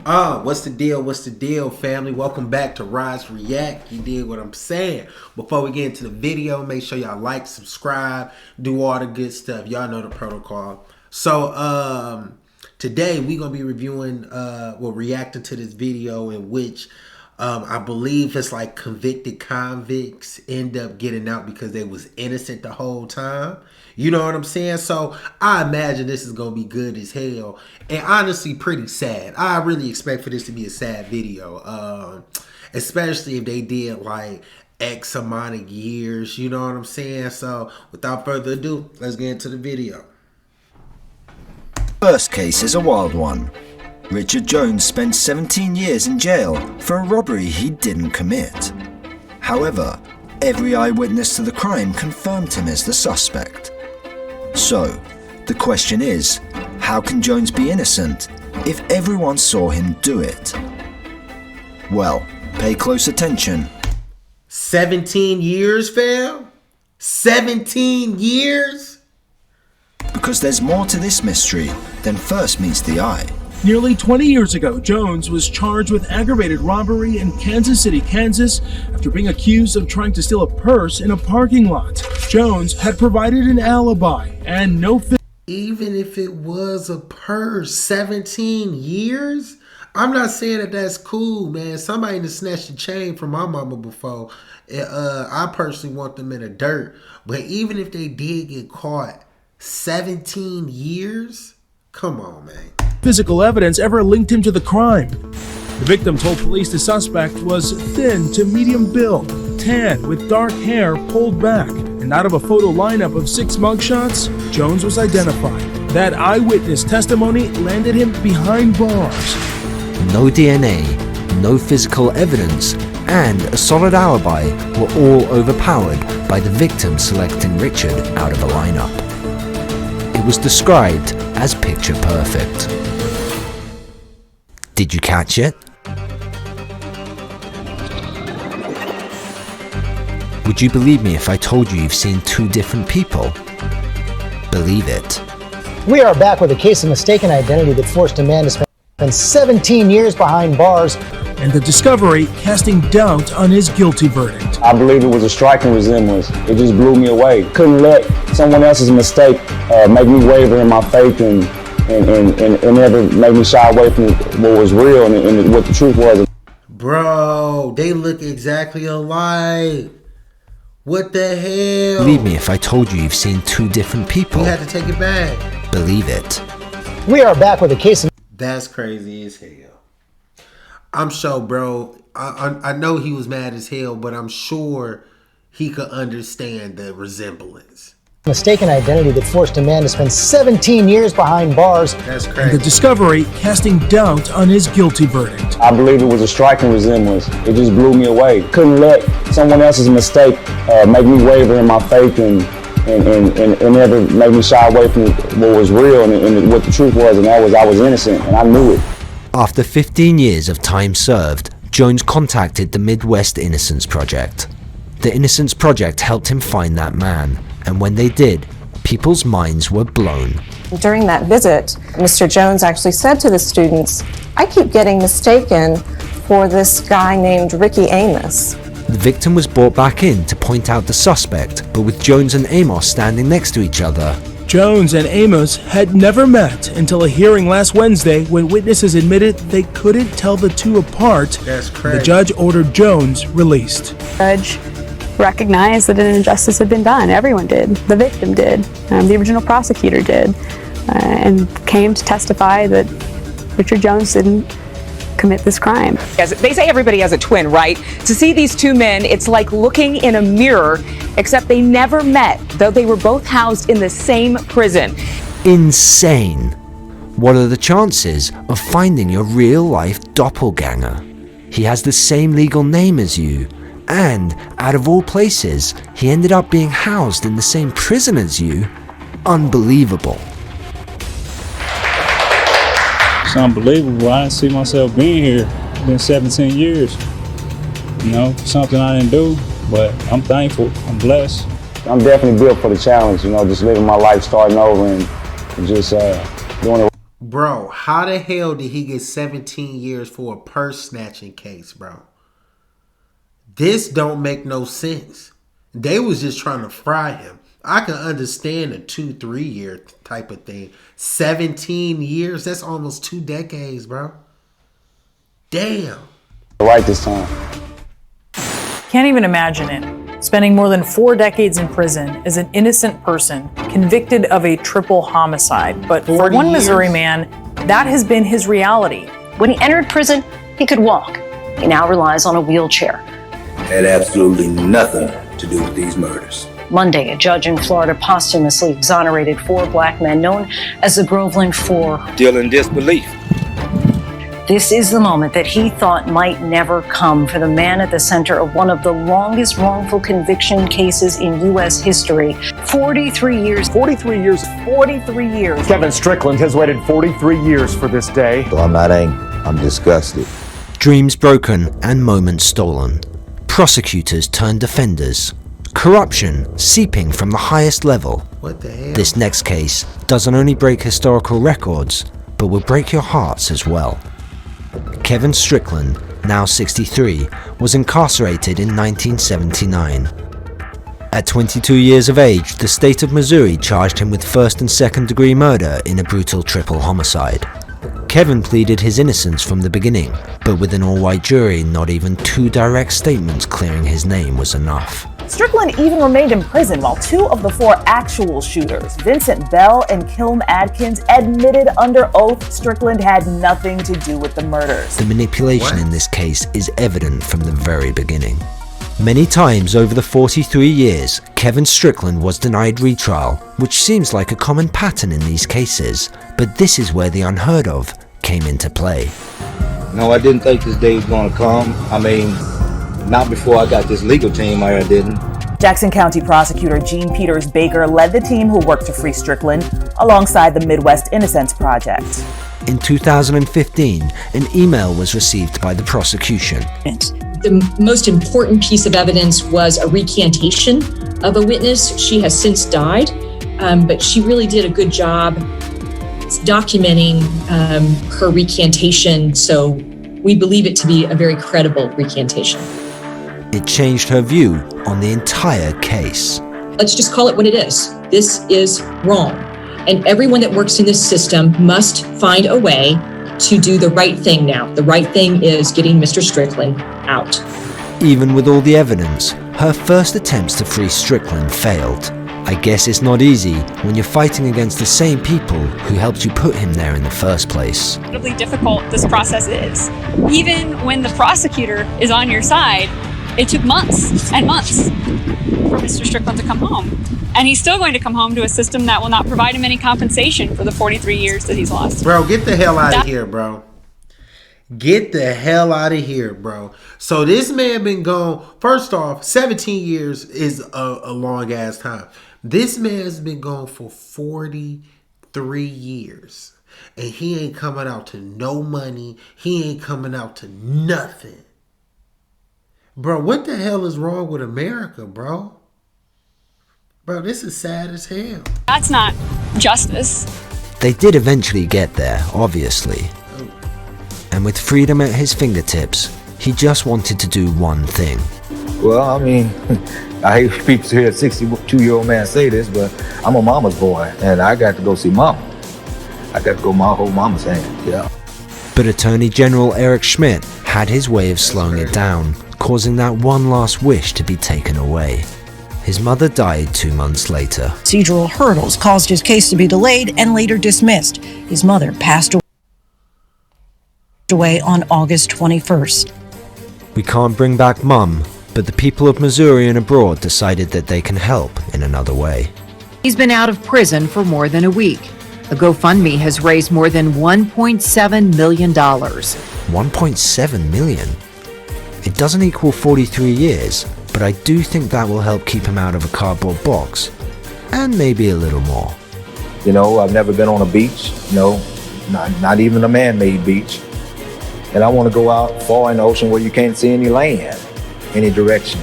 What's the deal? What's the deal, family? Welcome back to Rise React. You dig what I'm saying? Before we get into the video, make sure y'all like, subscribe, do all the good stuff. Y'all know the protocol. So, today we're gonna be reviewing, reacting to this video in which I believe it's like convicted convicts end up getting out because they was innocent the whole time. You know what I'm saying? So I imagine this is going to be good as hell. And honestly, pretty sad. I really expect for this to be a sad video. Especially if they did like X amount of years. You know what I'm saying? So without further ado, let's get into the video. First case is a wild one. Richard Jones spent 17 years in jail for a robbery he didn't commit. However, every eyewitness to the crime confirmed him as the suspect. So, the question is, how can Jones be innocent if everyone saw him do it? Well, pay close attention. 17 years, fam? 17 years? Because there's more to this mystery than first meets the eye. Nearly 20 years ago, Jones was charged with aggravated robbery in Kansas City, Kansas, after being accused of trying to steal a purse in a parking lot. Jones had provided an alibi and no... Even if it was a purse, 17 years? I'm not saying that that's cool, man. Somebody done snatched a chain from my mama before. I personally want them in the dirt. But even if they did get caught, 17 years? Come on, man. Physical evidence ever linked him to the crime. The victim told police the suspect was thin to medium build, tan with dark hair pulled back, and out of a photo lineup of 6 mugshots, Jones was identified. That eyewitness testimony landed him behind bars. No DNA, no physical evidence, and a solid alibi were all overpowered by the victim selecting Richard out of a lineup. It was described as picture perfect. Did you catch it? Would you believe me if I told you you've seen 2 different people? Believe it. We are back with a case of mistaken identity that forced a man to spend 17 years behind bars. And the discovery casting doubt on his guilty verdict. I believe it was a striking resemblance. It just blew me away. Couldn't let someone else's mistake make me waver in my faith and never make me shy away from what was real and what the truth was. Bro, they look exactly alike. What the hell? Believe me if I told you you've seen 2 different people. You had to take it back. Believe it. We are back with a case of... That's crazy as hell. I'm sure, bro. I know he was mad as hell, but I'm sure he could understand the resemblance. Mistaken identity that forced a man to spend 17 years behind bars. That's crazy. And the discovery casting doubt on his guilty verdict. I believe it was a striking resemblance. It just blew me away. Couldn't let someone else's mistake make me waver in my faith and never make me shy away from what was real and what the truth was, and that was I was innocent, and I knew it. After 15 years of time served, Jones contacted the Midwest Innocence Project. The Innocence Project helped him find that man, and when they did, people's minds were blown. During that visit, Mr. Jones actually said to the students, "I keep getting mistaken for this guy named Ricky Amos." The victim was brought back in to point out the suspect, but with Jones and Amos standing next to each other. Jones and Amos had never met until a hearing last Wednesday when witnesses admitted they couldn't tell the 2 apart. That's crazy. The judge ordered Jones released. Judge recognized that an injustice had been done. Everyone did. The victim did. The original prosecutor did. And came to testify that Richard Jones didn't commit this crime. They say everybody has a twin, right? To see these 2 men, it's like looking in a mirror, except they never met, though they were both housed in the same prison. Insane. What are the chances of finding your real-life doppelganger? He has the same legal name as you, and out of all places, he ended up being housed in the same prison as you. Unbelievable. It's unbelievable. I didn't see myself being here. It's been 17 years. You know, something I didn't do, but I'm thankful. I'm blessed. I'm definitely built for the challenge, you know, just living my life, starting over and just doing it. Bro, how the hell did he get 17 years for a purse snatching case, bro? This don't make no sense. They was just trying to fry him. I can understand a 2-3 year type of thing. 17 years, that's almost 2 decades, bro. Damn. Right this time. Can't even imagine it. Spending more than 4 decades in prison as an innocent person convicted of a triple homicide. But for one Missouri man, that has been his reality. When he entered prison, he could walk. He now relies on a wheelchair. Had absolutely nothing to do with these murders. Monday, a judge in Florida posthumously exonerated 4 black men known as the Groveland Four. Still in disbelief. This is the moment that he thought might never come for the man at the center of one of the longest wrongful conviction cases in U.S. history. 43 years. 43 years. 43 years. Kevin Strickland has waited 43 years for this day. So I'm not angry. I'm disgusted. Dreams broken and moments stolen. Prosecutors turned defenders. Corruption seeping from the highest level. What the hell? This next case doesn't only break historical records, but will break your hearts as well. Kevin Strickland, now 63, was incarcerated in 1979. At 22 years of age, the state of Missouri charged him with first and second degree murder in a brutal triple homicide. Kevin pleaded his innocence from the beginning, but with an all-white jury, not even 2 direct statements clearing his name was enough. Strickland even remained in prison while 2 of the 4 actual shooters, Vincent Bell and Kilm Adkins, admitted under oath Strickland had nothing to do with the murders. The manipulation in this case is evident from the very beginning. Many times over the 43 years, Kevin Strickland was denied retrial, which seems like a common pattern in these cases, but this is where the unheard of came into play. No, I didn't think this day was going to come. I mean, not before I got this legal team, I didn't. Jackson County Prosecutor Gene Peters Baker led the team who worked to free Strickland alongside the Midwest Innocence Project. In 2015, an email was received by the prosecution. The most important piece of evidence was a recantation of a witness. She has since died, but she really did a good job documenting her recantation, so we believe it to be a very credible recantation. It changed her view on the entire case. Let's just call it what it is. This is wrong. And everyone that works in this system must find a way to do the right thing now. The right thing is getting Mr. Strickland out. Even with all the evidence, her first attempts to free Strickland failed. I guess it's not easy when you're fighting against the same people who helped you put him there in the first place. Incredibly difficult this process is. Even when the prosecutor is on your side, it took months and months for Mr. Strickland to come home. And he's still going to come home to a system that will not provide him any compensation for the 43 years that he's lost. Bro, get the hell out of here, bro. Get the hell out of here, bro. So this man been gone. First off, 17 years is a long ass time. This man's been gone for 43 years. And he ain't coming out to no money. He ain't coming out to nothing. Bro, what the hell is wrong with America, bro? Bro, this is sad as hell. That's not justice. They did eventually get there, obviously. And with freedom at his fingertips, he just wanted to do one thing. Well, I mean, I hate people to hear a 62-year-old man say this, but I'm a mama's boy, and I got to go see mama. I got to go hold mama's hand, yeah. But Attorney General Eric Schmidt had his way of slowing it down, causing that one last wish to be taken away. His mother died 2 months later. Procedural hurdles caused his case to be delayed and later dismissed. His mother passed away on August 21st. We can't bring back Mum, but the people of Missouri and abroad decided that they can help in another way. He's been out of prison for more than a week. The GoFundMe has raised more than $1.7 million. $1.7 million? It doesn't equal 43 years, but I do think that will help keep him out of a cardboard box. And maybe a little more. You know, I've never been on a beach, you know, not even a man-made beach. And I want to go out far in the ocean where you can't see any land, any direction.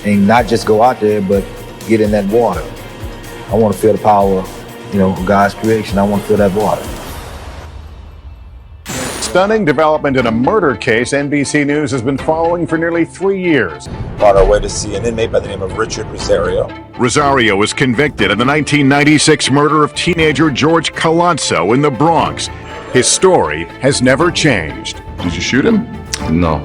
And not just go out there, but get in that water. I want to feel the power, you know, of God's creation. I want to feel that water. stunning development in a murder case NBC News has been following for nearly 3 years. On our way to see an inmate by the name of Richard Rosario. Rosario was convicted of the 1996 murder of teenager George Colazzo in the Bronx. His story has never changed. Did you shoot him? No.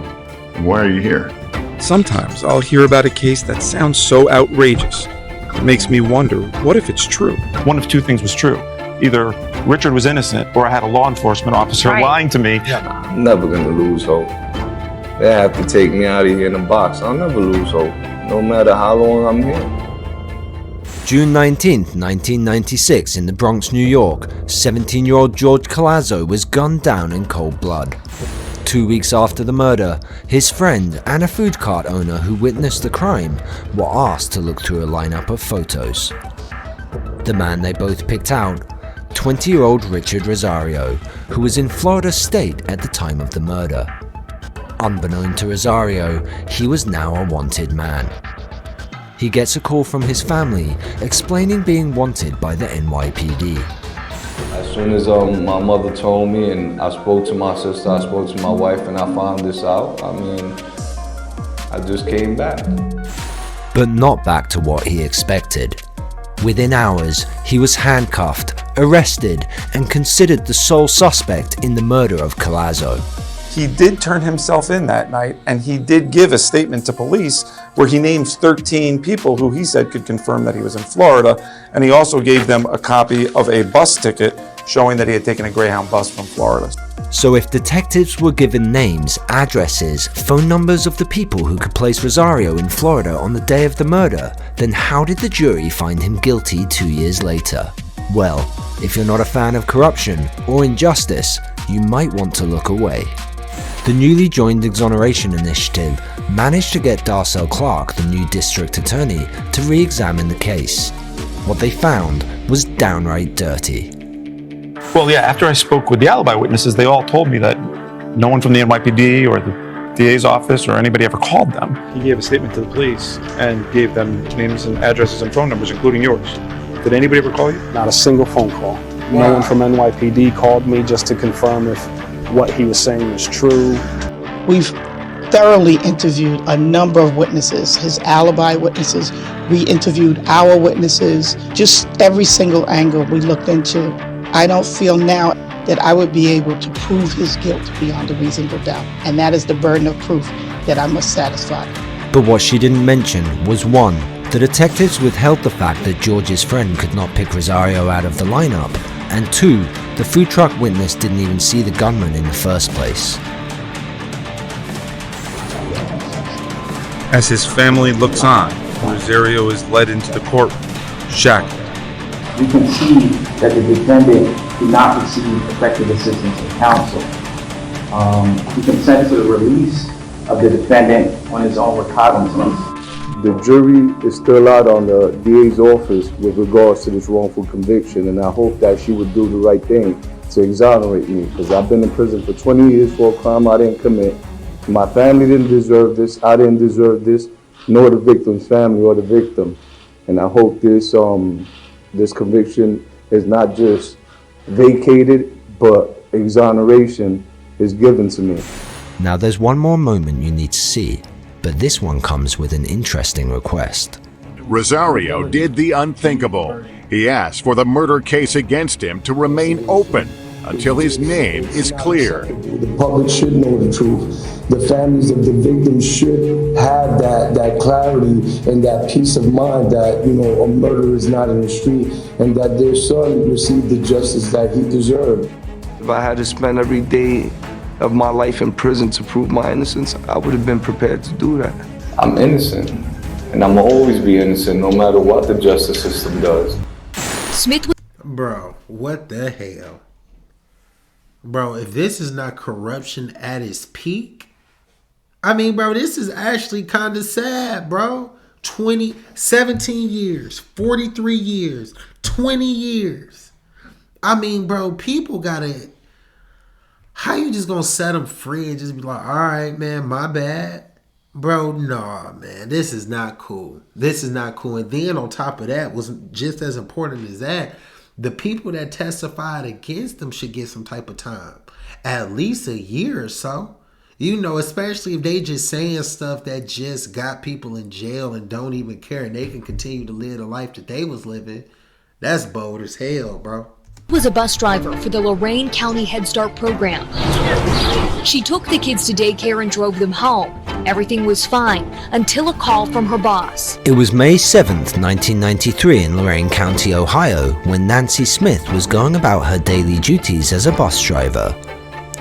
Why are you here? Sometimes I'll hear about a case that sounds so outrageous. It makes me wonder, what if it's true? One of two things was true. Either Richard was innocent or I had a law enforcement officer lying to me. I'm never gonna lose hope. They have to take me out of here in a box. I'll never lose hope, no matter how long I'm here. June 19th, 1996, in the Bronx, New York, 17-year-old George Colazzo was gunned down in cold blood. 2 weeks after the murder, his friend and a food cart owner who witnessed the crime were asked to look through a lineup of photos. The man they both picked out, 20-year-old Richard Rosario, who was in Florida State at the time of the murder. Unbeknown to Rosario, he was now a wanted man. He gets a call from his family explaining being wanted by the NYPD. As soon as my mother told me and I spoke to my sister, I spoke to my wife and I found this out, I just came back. But not back to what he expected. Within hours, he was handcuffed, arrested, and considered the sole suspect in the murder of Colazzo. He did turn himself in that night, and he did give a statement to police where he names 13 people who he said could confirm that he was in Florida, and he also gave them a copy of a bus ticket showing that he had taken a Greyhound bus from Florida. So if detectives were given names, addresses, phone numbers of the people who could place Rosario in Florida on the day of the murder, then how did the jury find him guilty 2 years later? Well, if you're not a fan of corruption or injustice, you might want to look away. The newly joined Exoneration Initiative managed to get Darcel Clark, the new district attorney, to re-examine the case. What they found was downright dirty. Well, yeah, after I spoke with the alibi witnesses, they all told me that no one from the NYPD or the DA's office or anybody ever called them. He gave a statement to the police and gave them names and addresses and phone numbers, including yours. Did anybody ever call you? Not a single phone call. No one from NYPD called me just to confirm if what he was saying was true. We've thoroughly interviewed a number of witnesses, his alibi witnesses. We interviewed our witnesses, just every single angle we looked into. I don't feel now that I would be able to prove his guilt beyond a reasonable doubt. And that is the burden of proof that I must satisfy. But what she didn't mention was 1. The detectives withheld the fact that George's friend could not pick Rosario out of the lineup, and 2. The food truck witness didn't even see the gunman in the first place. As his family looks on, Rosario is led into the courtroom, shackled. We can see that the defendant did not receive effective assistance of counsel. He consented to the release of the defendant on his own recognizance. The jury is still out on the DA's office with regards to this wrongful conviction, and I hope that she would do the right thing to exonerate me, because I've been in prison for 20 years for a crime I didn't commit. My family didn't deserve this, I didn't deserve this, nor the victim's family or the victim. And I hope this this conviction is not just vacated, but exoneration is given to me. Now there's one more moment you need to see, but this one comes with an interesting request. Rosario did the unthinkable. He asked for the murder case against him to remain open until his name is cleared. The public should know the truth. The families of the victims should have that clarity and that peace of mind that, a murder is not in the street and that their son received the justice that he deserved. If I had to spend every day of my life in prison to prove my innocence, I would have been prepared to do that. I'm innocent, and I'm gonna always be innocent no matter what the justice system does. Bro, what the hell? Bro, if this is not corruption at its peak, bro, this is actually kind of sad, bro. 17 years, 43 years, 20 years. Bro, people gotta... How you just gonna set them free and just be like, all right, man, my bad? Bro, nah, man, this is not cool. This is not cool. And then on top of that, was just as important as that, the people that testified against them should get some type of time. at least a year or so. You know, especially if they just saying stuff that just got people in jail and don't even care, and they can continue to live the life that they was living. That's bold as hell, bro. Was a bus driver for the Lorain County Head Start program. She took the kids to daycare and drove them home. Everything was fine until a call from her boss. It was May 7th, 1993 in Lorain County, Ohio, when Nancy Smith was going about her daily duties as a bus driver.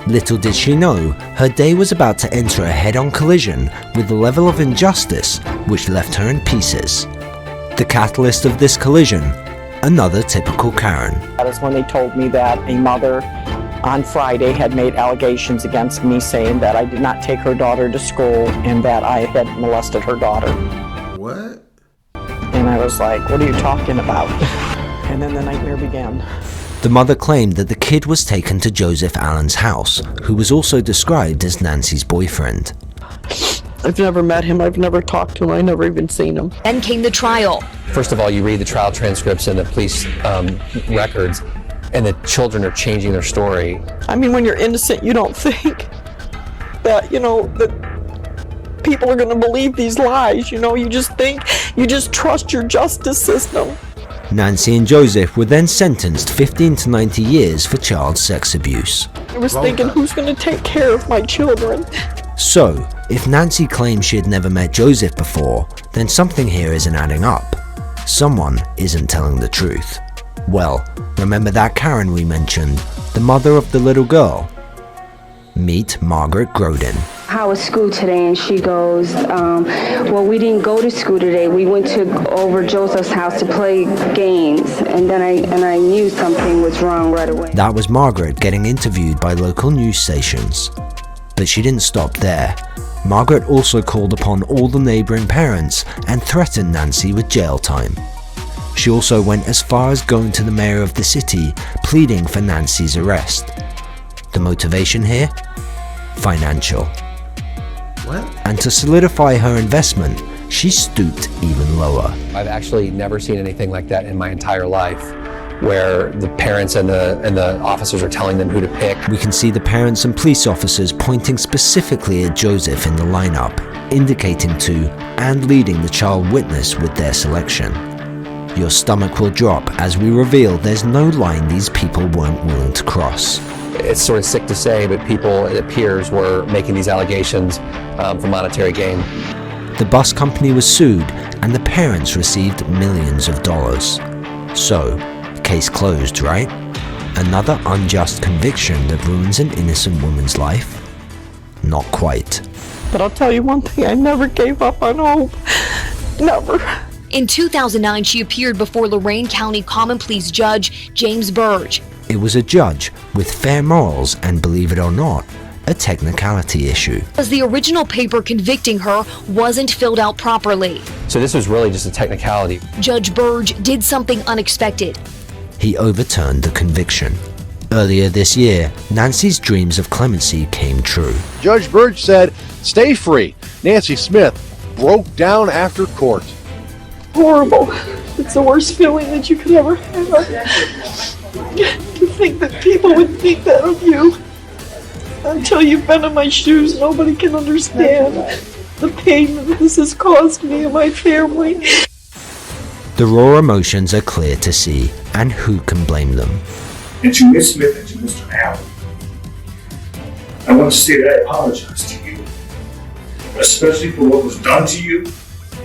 Little did she know, her day was about to enter a head-on collision with a level of injustice which left her in pieces. The catalyst of this collision, another typical Karen. That is when they told me that a mother on Friday had made allegations against me saying that I did not take her daughter to school and that I had molested her daughter. What? And I was like, what are you talking about? And then the nightmare began. The mother claimed that the kid was taken to Joseph Allen's house, who was also described as Nancy's boyfriend. I've never met him, I've never talked to him, I've never even seen him. Then came the trial. First of all, you read the trial transcripts and the police records, and the children are changing their story. I mean, when you're innocent, you don't think that, that people are going to believe these lies. You just think, you just trust your justice system. Nancy and Joseph were then sentenced 15 to 90 years for child sex abuse. I was thinking, who's going to take care of my children? So, if Nancy claims she had never met Joseph before, then something here isn't adding up. Someone isn't telling the truth. Well, remember that Karen we mentioned, the mother of the little girl? Meet Margaret Grodin. How was school today? And she goes, well, we didn't go to school today. We went over Joseph's house to play games. And then I knew something was wrong right away. That was Margaret getting interviewed by local news stations. But she didn't stop there. Margaret also called upon all the neighboring parents and threatened Nancy with jail time. She also went as far as going to the mayor of the city, pleading for Nancy's arrest. The motivation here? Financial. What? And to solidify her investment, she stooped even lower. I've actually never seen anything like that in my entire life, where the parents and the officers are telling them who to pick. We can see the parents and police officers pointing specifically at Joseph in the lineup, indicating to and leading the child witness with their selection. Your stomach will drop as we reveal there's no line these people weren't willing to cross. It's sort of sick to say, but people, it appears, were making these allegations for monetary gain. The bus company was sued and the parents received millions of dollars. So, case closed, right? Another unjust conviction that ruins an innocent woman's life? Not quite. But I'll tell you one thing, I never gave up on hope. Never. In 2009, she appeared before Lorain County Common Pleas Judge James Burge. It was a judge with fair morals and, believe it or not, a technicality issue. As the original paper convicting her wasn't filled out properly. So this was really just a technicality. Judge Burge did something unexpected. He overturned the conviction. Earlier this year, Nancy's dreams of clemency came true. Judge Burge said, "Stay free." Nancy Smith broke down after court. Horrible. It's the worst feeling that you could ever have. To think that people would think that of you. Until you've been in my shoes, nobody can understand the pain that this has caused me and my family. The raw emotions are clear to see, and who can blame them? And to Ms. Smith and to Mr. Allen, I want to say that I apologize to you, especially for what was done to you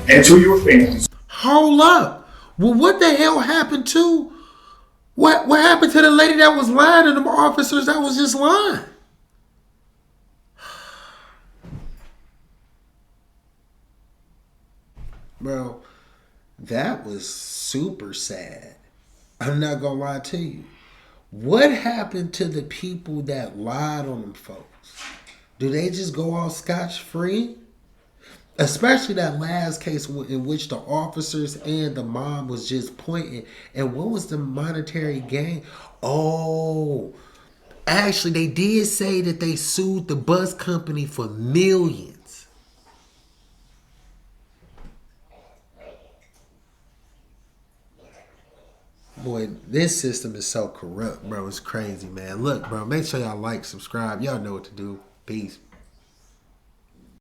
and to your families. Hold up. Well, what the hell happened to... What happened to the lady that was lying and the officers that was just lying? Bro, that was super sad. I'm not gonna lie to you. What happened to the people that lied on them folks? Do they just go off scotch-free? Especially that last case in which the officers and the mom was just pointing. And what was the monetary gain? Oh, actually, they did say that they sued the bus company for millions. Boy, this system is so corrupt, bro. It's crazy, man. Look, bro, make sure y'all like, subscribe. Y'all know what to do. Peace.